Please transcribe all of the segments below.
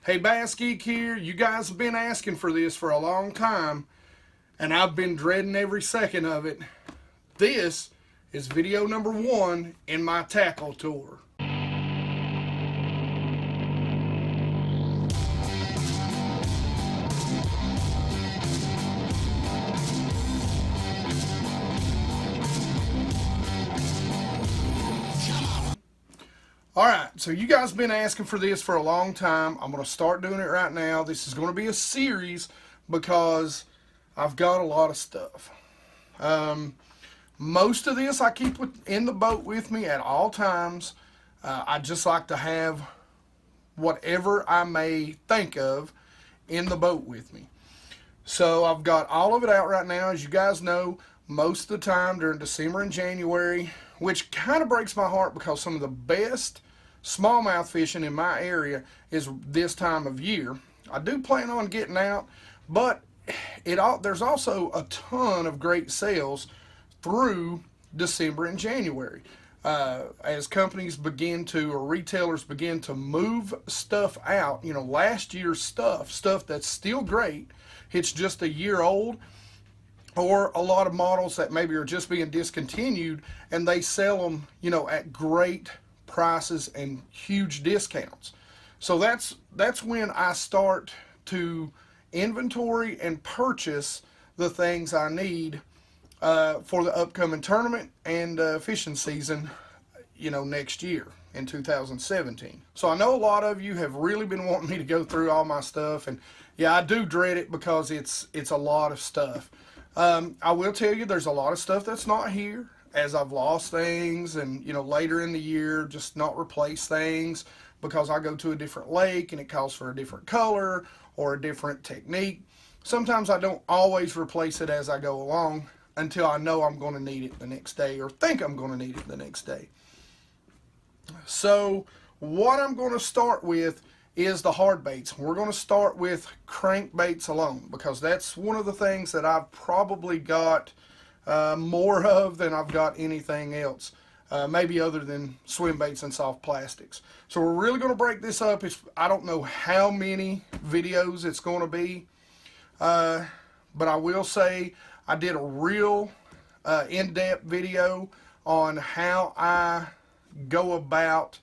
Hey, Bass Geek here. You guys have been asking for this for a long time, and I've been dreading every second of it. This is video number 1 in my tackle tour. Alright, so you guys have been asking for this for a long time. I'm going to start doing it right now. This is going to be a series because I've got a lot of stuff. Most of this I keep in the boat with me at all times. I just like to have whatever I may think of in the boat with me. So I've got all of it out right now. As you guys know, most of the time during December and January, which kind of breaks my heart because some of the best smallmouth fishing in my area is this time of year. I do plan on getting out, but there's also a ton of great sales through December and January. As companies begin to, or retailers begin to move stuff out, you know, last year's stuff that's still great, it's just a year old, or a lot of models that maybe are just being discontinued, and they sell them, you know, at great prices and huge discounts. So that's when I start to inventory and purchase the things I need for the upcoming tournament and fishing season, you know, next year in 2017. So I know a lot of you have really been wanting me to go through all my stuff, and yeah, I do dread it because it's a lot of stuff. I will tell you there's a lot of stuff that's not here, as I've lost things, and you know, later in the year just not replace things because I go to a different lake and it calls for a different color or a different technique. Sometimes I don't always replace it as I go along until I know I'm going to need it the next day, or think I'm going to need it the next day. So what I'm going to start with is the hard baits. We're going to start with crankbaits alone because that's one of the things that I've probably got more of than I've got anything else, maybe other than swim baits and soft plastics. So we're really going to break this up. I don't know how many videos it's going to be, but I will say I did a real in-depth video on how I go about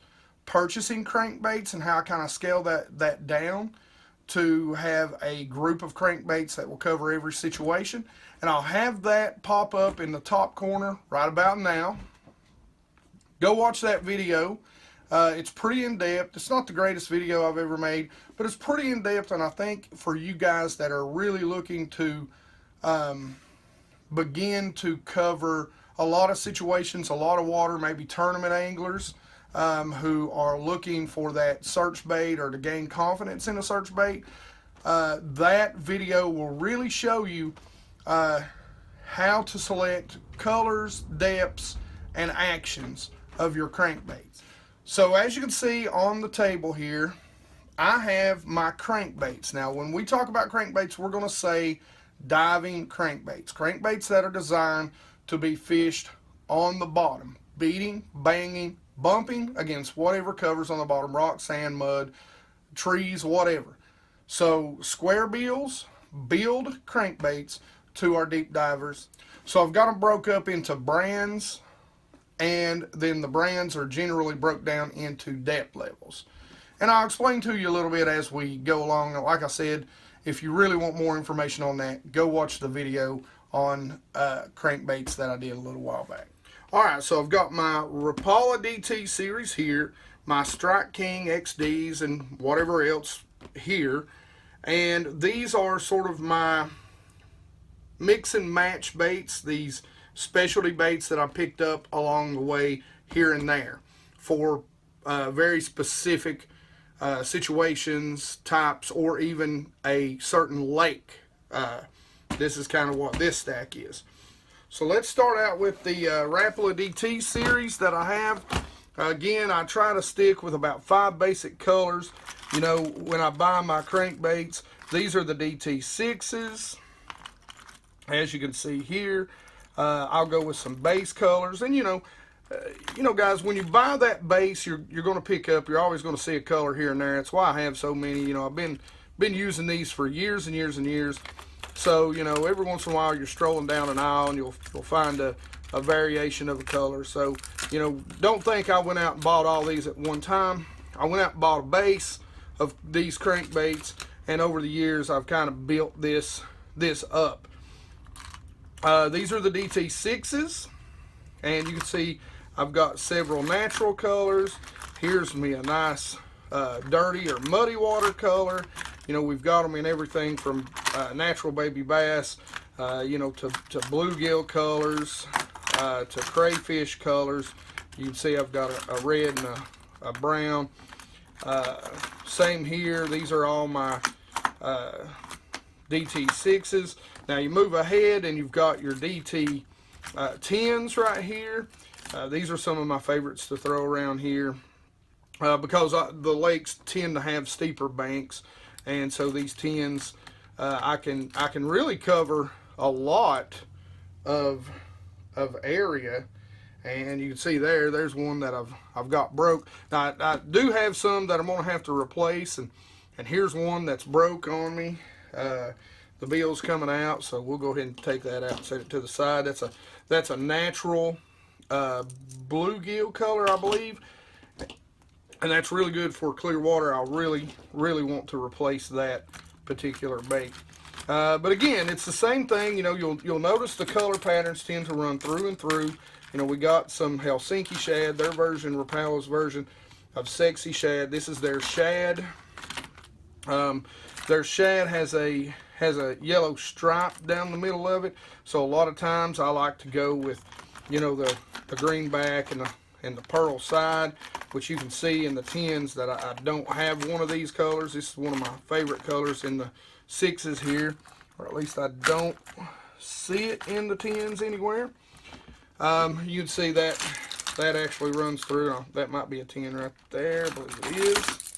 purchasing crankbaits and how I kind of scale that down to have a group of crankbaits that will cover every situation. And I'll have that pop up in the top corner right about now. Go watch that video. It's pretty in-depth. It's not the greatest video I've ever made, but it's pretty in-depth, and I think for you guys that are really looking to begin to cover a lot of situations, a lot of water, maybe tournament anglers who are looking for that search bait or to gain confidence in a search bait, that video will really show you how to select colors, depths, and actions of your crankbaits. So as you can see on the table here, I have my crankbaits. Now when we talk about crankbaits, we're going to say diving crankbaits. Crankbaits that are designed to be fished on the bottom, beating, banging, bumping against whatever covers on the bottom, rock, sand, mud, trees, whatever. So square bills build crankbaits to our deep divers. So I've got them broke up into brands, and then the brands are generally broke down into depth levels. And I'll explain to you a little bit as we go along. Like I said, if you really want more information on that, go watch the video on crankbaits that I did a little while back. Alright, so I've got my Rapala DT series here, my Strike King XDs, and whatever else here. And these are sort of my mix and match baits, these specialty baits that I picked up along the way here and there for very specific situations, types, or even a certain lake. This is kind of what this stack is. So let's start out with the Rapala DT series that I have. Again, I try to stick with about 5 basic colors. You know, when I buy my crankbaits, these are the DT6s. As you can see here, I'll go with some base colors. And you know, you know, guys, when you buy that base, you're going to pick up, you're always going to see a color here and there. That's why I have so many. You know, I've been using these for years and years and years. So, you know, every once in a while you're strolling down an aisle and you'll find a variation of a color. So, you know, don't think I went out and bought all these at one time. I went out and bought a base of these crankbaits, and over the years I've kind of built this up. These are the DT6s, and you can see I've got several natural colors. Here's me a nice dirty or muddy water color. You know, we've got them in everything from natural baby bass, you know, to bluegill colors, to crayfish colors. You can see I've got a red and a brown. Same here. These are all my DT6s. Now you move ahead and you've got your DT10s right here. These are some of my favorites to throw around here because the lakes tend to have steeper banks, and so these 10s I can really cover a lot of area. And you can see there's one that I've got broke. Now I do have some that I'm gonna have to replace, and here's one that's broke on me. The bill's coming out, so we'll go ahead and take that out and set it to the side. That's a natural bluegill color, I believe, and that's really good for clear water. I really want to replace that particular bait. But again, it's the same thing. You know, you'll notice the color patterns tend to run through and through. You know, we got some Helsinki shad, their version, Rapala's version of sexy shad. This is their shad. Their shad has a yellow stripe down the middle of it. So a lot of times I like to go with, you know, the green back and the pearl side, which you can see in the 10s that I don't have one of these colors. This is one of my favorite colors in the 6s here, or at least I don't see it in the 10s anywhere. You can see that actually runs through. That might be a 10 right there, I believe it is.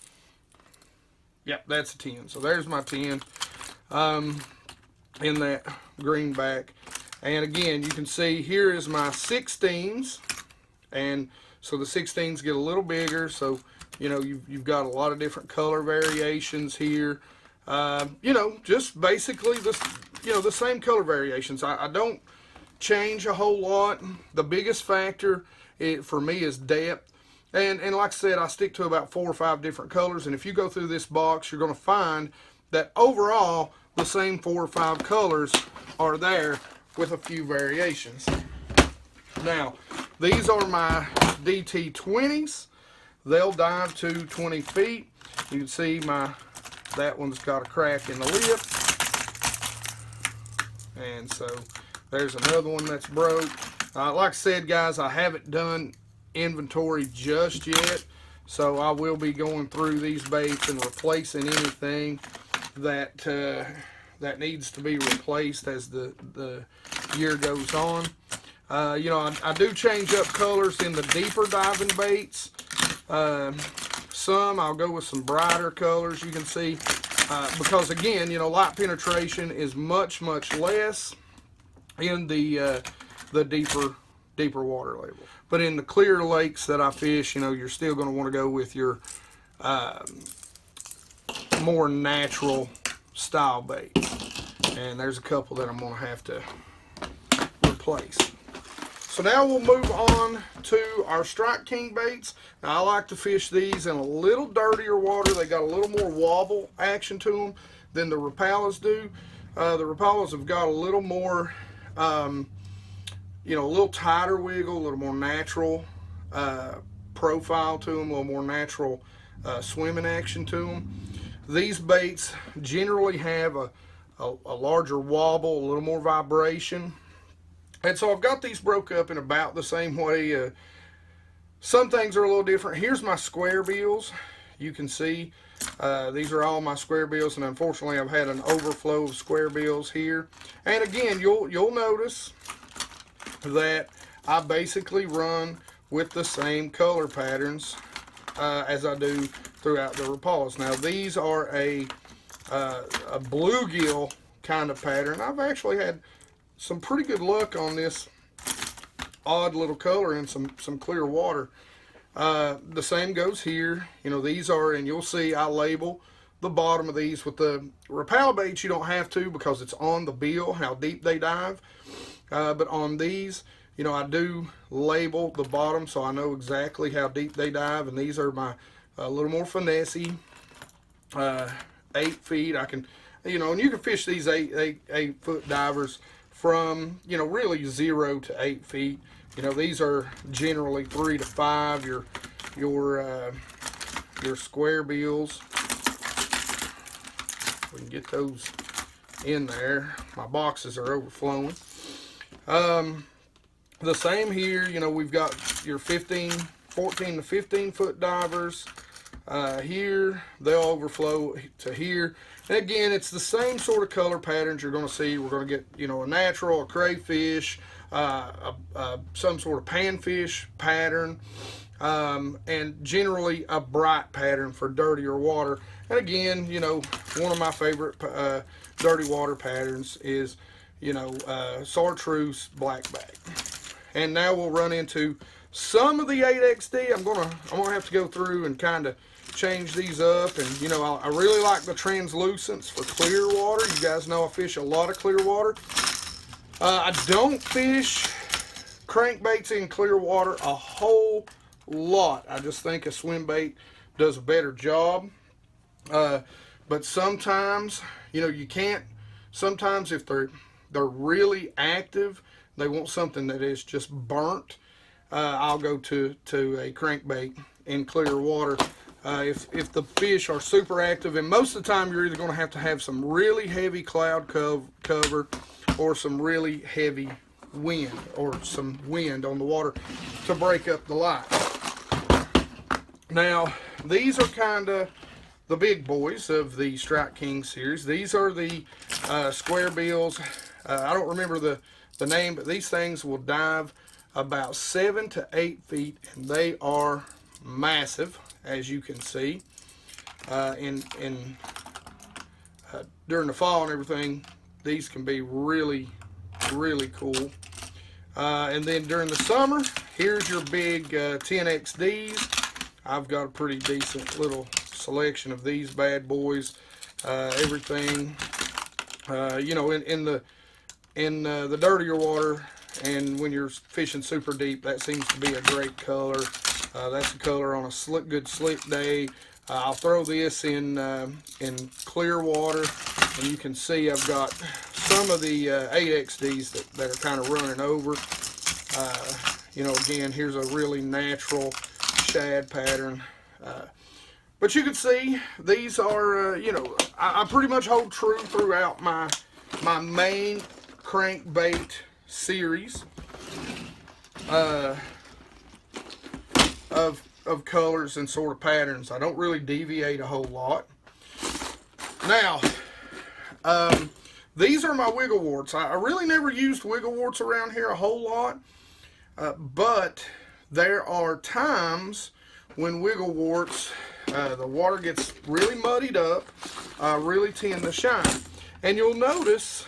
Yep, that's a 10. So there's my 10 in that greenback. And again, you can see here is my 16s, and so the 16s get a little bigger. So, you know, you've got a lot of different color variations here. You know, just basically the same color variations. I don't change a whole lot. The biggest factor for me is depth. And like I said, I stick to about 4 or 5 different colors. And if you go through this box, you're going to find that overall the same 4 or 5 colors are there with a few variations. Now, these are my DT20s. They'll dive to 20 feet. You can see that one's got a crack in the lip. And so there's another one that's broke. Like I said, guys, I haven't done inventory just yet, so I will be going through these baits and replacing anything that needs to be replaced as the year goes on. You know, I do change up colors in the deeper diving baits. Some I'll go with some brighter colors, you can see, because again, you know, light penetration is much less in the deeper water level. But in the clear lakes that I fish, you know, you're still going to want to go with your more natural style baits. And there's a couple that I'm going to have to replace. So now we'll move on to our Strike King baits. Now I like to fish these in a little dirtier water. They got a little more wobble action to them than the Rapalas do. The Rapalas have got a little more, you know, a little tighter wiggle, a little more natural profile to them, a little more natural swimming action to them. These baits generally have a larger wobble, a little more vibration. And so I've got these broke up in about the same way. Some things are a little different. Here's my square bills. You can see these are all my square bills, and unfortunately I've had an overflow of square bills here. And again, you'll notice that I basically run with the same color patterns as I do throughout the Rapalas. Now these are a bluegill kind of pattern. I've actually had some pretty good luck on this odd little color in some clear water. The same goes here. You know, these are, and you'll see I label the bottom of these. With the Rapala baits, you don't have to, because it's on the bill how deep they dive. But on these, you know, I do label the bottom so I know exactly how deep they dive. And these are my a little more finessey 8 feet. I can, you know, and you can fish these 8 foot divers from, you know, really 0 to 8 feet. You know, these are generally 3 to 5. Your square bills. We can get those in there. My boxes are overflowing. The same here. You know, we've got your 14 to 15 foot divers. Here they'll overflow to here, and again, it's the same sort of color patterns you're going to see. We're going to get, you know, a natural, a crayfish, some sort of panfish pattern, and generally a bright pattern for dirtier water. And again, you know, one of my favorite dirty water patterns is, you know, chartreuse blackback. And now we'll run into some of the 8XD. I'm gonna have to go through and kind of change these up. And you know, I really like the translucents for clear water. You guys know I fish a lot of clear water. I don't fish crankbaits in clear water a whole lot. I just think a swim bait does a better job. But sometimes, you know, you can't. Sometimes if they're really active, they want something that is just burnt. I'll go to a crankbait in clear water. If the fish are super active, and most of the time you're either going to have some really heavy cloud cover or some really heavy wind, or some wind on the water to break up the light. Now, these are kind of the big boys of the Strike King series. These are the square bills. I don't remember the name, but these things will dive about 7 to 8 feet, and they are massive, as you can see. During the fall and everything, these can be really, really cool. And then during the summer, here's your big 10XDs. I've got a pretty decent little selection of these bad boys. Everything, you know, in the dirtier water, and when you're fishing super deep, that seems to be a great color. That's a color on a good slick day. I'll throw this in clear water, and you can see I've got some of the 8XDs that are kind of running over. You know, again, here's a really natural shad pattern. But you can see these are, you know, I pretty much hold true throughout my main crankbait series of colors and sort of patterns. I don't really deviate a whole lot. Now, these are my wiggle warts. I really never used wiggle warts around here a whole lot, but there are times when wiggle warts, the water gets really muddied up, really tend to shine. And you'll notice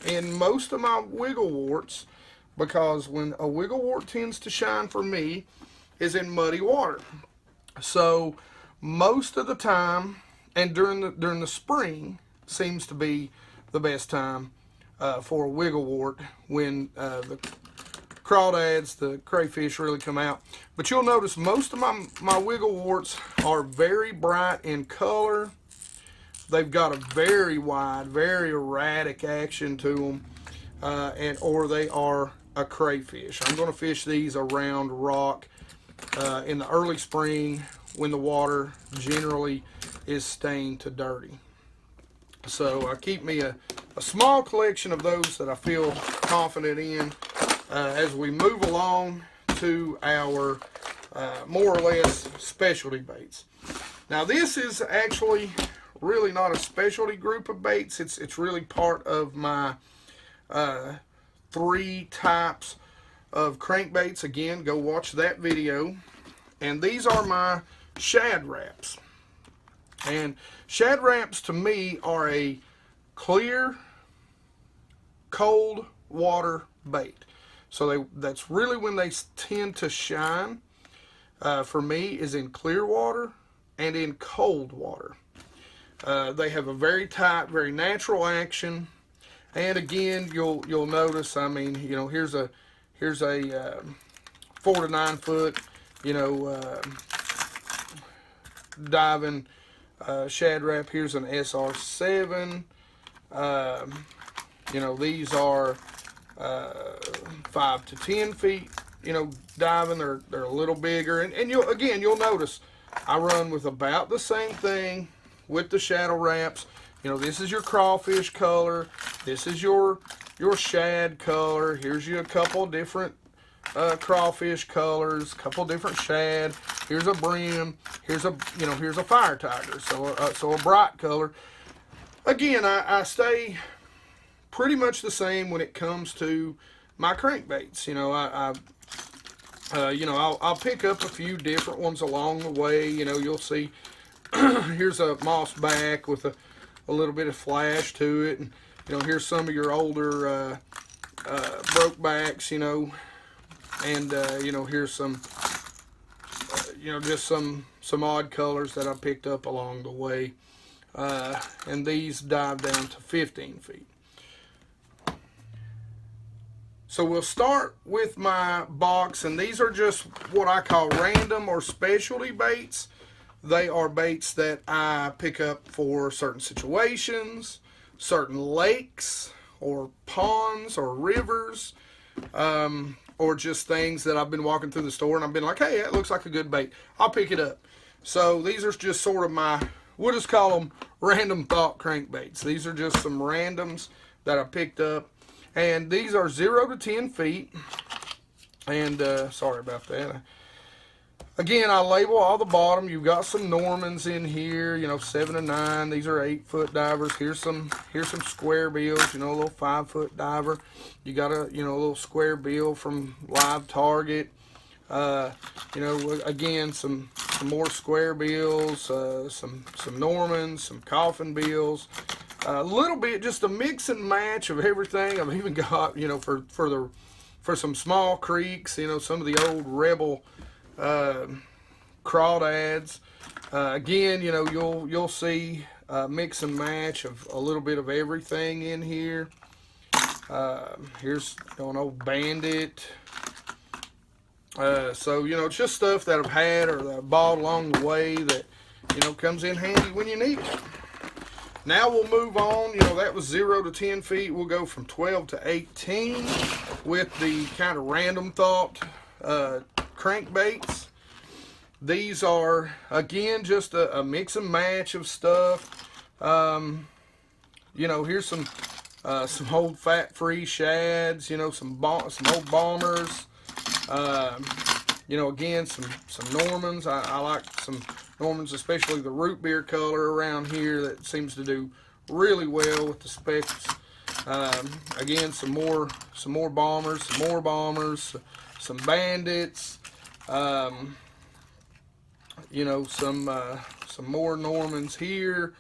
in most of my wiggle warts, because when a wiggle wart tends to shine for me is in muddy water. So most of the time, and during the spring seems to be the best time for a wiggle wart, when the crawdads, the crayfish really come out. But you'll notice most of my wiggle warts are very bright in color. They've got a very wide, very erratic action to them, or they are a crayfish. I'm going to fish these around rock in the early spring when the water generally is stained to dirty. So I keep me a small collection of those that I feel confident in as we move along to our more or less specialty baits. Now this is actually really not a specialty group of baits. It's really part of my 3 types of crankbaits. Again, go watch that video. And these are my Shad Raps. And Shad Raps to me are a clear, cold water bait. So that's really when they tend to shine for me, is in clear water and in cold water. They have a very tight, very natural action. And again, you'll notice, I mean, you know, here's a 4 to 9 foot, you know, diving Shad Rap. Here's an SR7. You know, these are 5 to 10 feet, you know, diving. They're a little bigger. And you'll notice I run with about the same thing with the Shadow Raps. You know, this is your crawfish color. This is your shad color. Here's you a couple different crawfish colors, a couple different shad. Here's a brim. Here's a fire tiger. So a bright color. Again, I stay pretty much the same when it comes to my crankbaits. You know, I'll pick up a few different ones along the way. You know, you'll see here's a moss back with a little bit of flash to it, and you know, here's some of your older broke backs, you know, and you know, here's some you know, just some odd colors that I picked up along the way, and these dive down to 15 feet. So we'll start with my box, and these are just what I call random or specialty baits. They are baits that I pick up for certain situations, certain lakes or ponds or rivers, or just things that I've been walking through the store and I've been like, hey, that looks like a good bait. I'll pick it up. So these are just sort of my, we'll just call them random thought crankbaits. These are just some randoms that I picked up. And these are 0 to 10 feet. And sorry about that. Again, I label all the bottom. You've got some Normans in here, you know, 7 to 9. These are 8-foot divers. Here's some square bills, you know, a little 5-foot diver. You got a little square bill from Live Target. You know, again, some more square bills, some Normans, some coffin bills. A little bit, just a mix and match of everything. I've even got, you know, for some small creeks, you know, some of the old Rebel crawdads. Again, you know, you'll see mix and match of a little bit of everything in here. Here's, you know, an old Bandit. So, you know, it's just stuff that I've had or that I've bought along the way that, you know, comes in handy when you need it. Now we'll move on. You know, that was 0 to 10 feet. We'll go from 12 to 18 with the kind of random thought crankbaits. These are, again, just a mix and match of stuff. You know, here's some old fat-free shads. You know, some old bombers. You know, again, some Normans. I like some Normans, especially the root beer color around here that seems to do really well with the specks. Again, some more bombers, some bandits. You know, some more Normans here.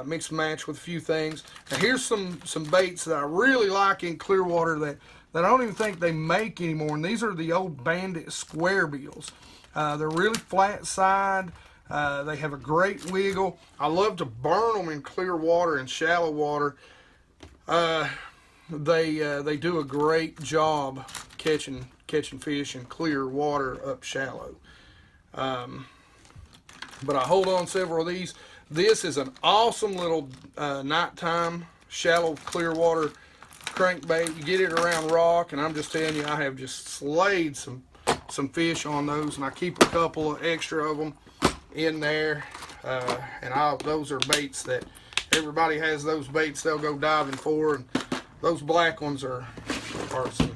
Mix and match with a few things. Now here's some baits that I really like in Clearwater that I don't even think they make anymore. And these are the old Bandit square bills. They're really flat side. They have a great wiggle. I love to burn them in clear water and shallow water. They do a great job catching fish in clear water up shallow. But I hold on several of these. This is an awesome little nighttime shallow clear water crankbait. You get it around rock, and I'm just telling you, I have just slayed some fish on those, and I keep a couple of extra of them in there. And those are baits that everybody has. Those baits they'll go diving for, and those black ones are some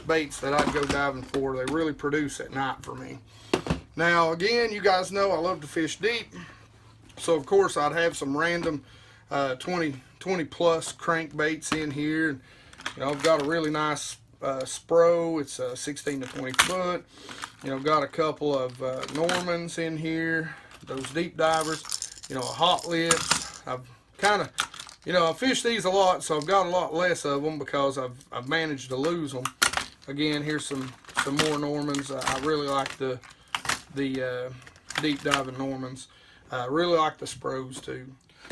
baits that I'd go diving for. They really produce at night for me. Now again, you guys know I love to fish deep, so of course I'd have some random 20 plus crankbaits in here. You know, I've got a really nice Spro. It's 16 to 20 foot. You know, got a couple of Normans in here, those deep divers. You know, a Hot Lips. I've kind of, you know, I fish these a lot, so I've got a lot less of them because I've managed to lose them. Again, here's some more Normans. I really like the deep diving Normans. I really like the Spros too.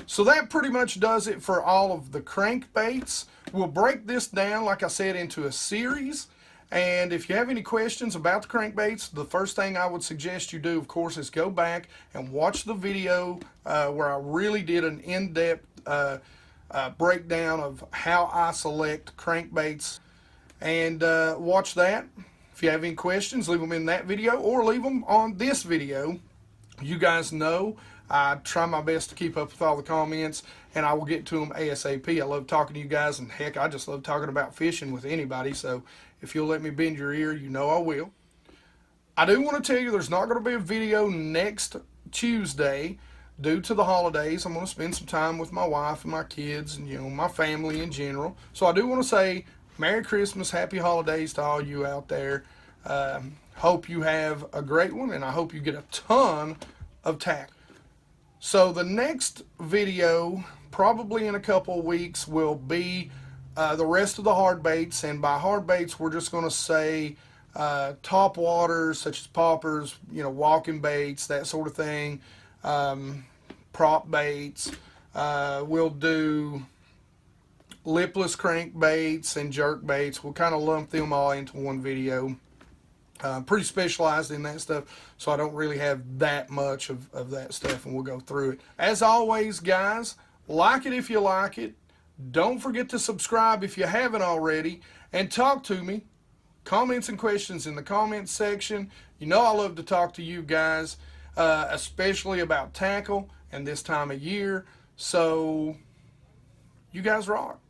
So that pretty much does it for all of the crankbaits. We'll break this down, like I said, into a series. And if you have any questions about the crankbaits, the first thing I would suggest you do, of course, is go back and watch the video where I really did an in-depth breakdown of how I select crankbaits. And watch that. If you have any questions, leave them in that video or leave them on this video. You guys know I try my best to keep up with all the comments, and I will get to them ASAP. I love talking to you guys, and heck, I just love talking about fishing with anybody. So if you'll let me bend your ear, you know I will. I do want to tell you there's not going to be a video next Tuesday due to the holidays. I'm going to spend some time with my wife and my kids and, you know, my family in general. So I do want to say Merry Christmas, Happy Holidays to all you out there. Hope you have a great one, and I hope you get a ton of tackle. So the next video, probably in a couple of weeks, will be the rest of the hard baits. And by hard baits, we're just going to say top waters such as poppers, you know, walking baits, that sort of thing, prop baits. We'll do lipless crankbaits and jerk baits. We'll kind of lump them all into one video. Pretty specialized in that stuff, so I don't really have that much of that stuff, and we'll go through it. As always, guys, like it if you like it. Don't forget to subscribe if you haven't already, and talk to me. Comments and questions in the comments section. You know I love to talk to you guys, especially about tackle and this time of year. So you guys rock.